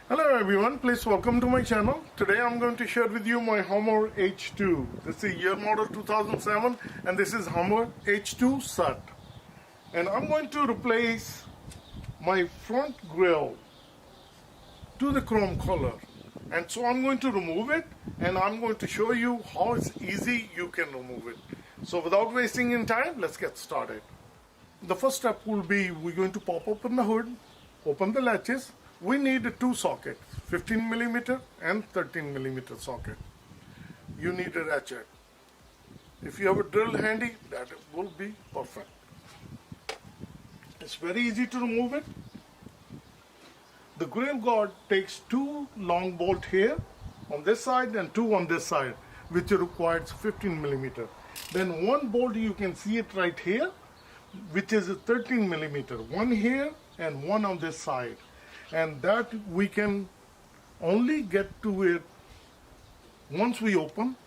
Hello everyone, please welcome to my channel. Today I'm going to share with you my HUMMER H2. This is year model 2007 and this is HUMMER H2 set. And I'm going to replace my front grille to the chrome color. And so I'm going to remove it and I'm going to show you how it's easy you can remove it. So without wasting any time, let's get started. The first step will be we're going to pop open the hood, open the latches. We need two sockets, 15mm and 13mm socket. You need a ratchet. If you have a drill handy, that will be perfect. It's very easy to remove it. The grill guard takes two long bolts here on this side and two on this side, which requires 15mm. Then one bolt, you can see it right here, which is a 13mm. One here and one on this side. And that we can only get to it once we open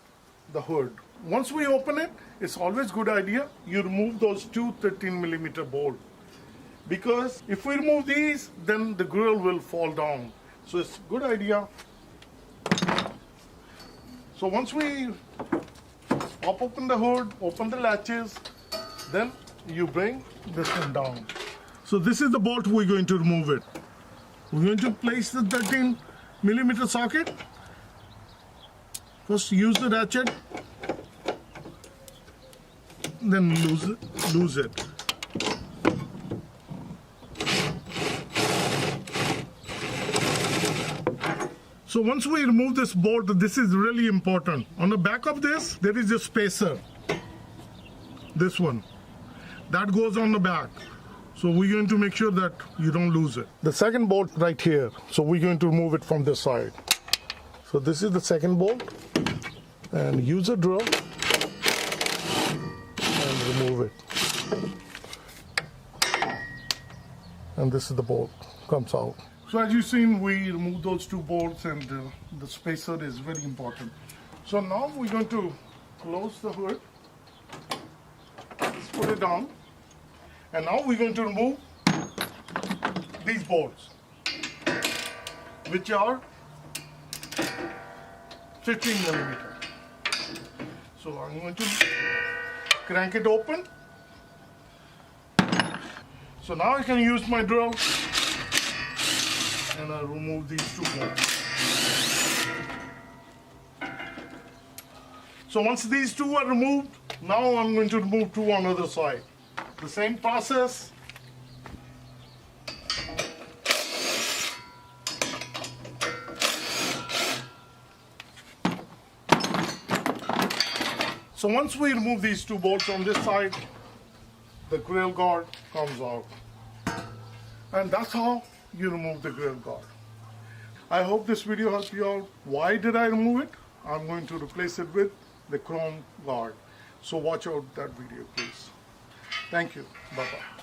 the hood. Once we open it, it's always a good idea you remove those two 13mm bolts, because if we remove these, then the grill will fall down. So it's a good idea. So once we pop open the hood, open the latches, then you bring this one down. So this is the bolt we're going to remove it. We're going to place the 13mm socket. First use the ratchet, then lose it. So once we remove this bolt, this is really important. On the back of this, there is a spacer. This one. That goes on the back. So we're going to make sure that you don't lose it. The second bolt right here. So we're going to remove it from this side. So this is the second bolt. And use a drill and remove it. And this is the bolt, comes out. So as you've seen, we remove those two bolts and the spacer is very important. So now we're going to close the hood. Let's put it down. And now we're going to remove these bolts, which are 15mm. So I'm going to crank it open. So now I can use my drill and I'll remove these two bolts. So once these two are removed, now I'm going to remove two on the other side. The same process. So once we remove these two bolts on this side, the grill guard comes out. And that's how you remove the grill guard. I hope this video helped you out. Why did I remove it? I'm going to replace it with the chrome guard. So watch out that video, please. Thank you. Bye-bye.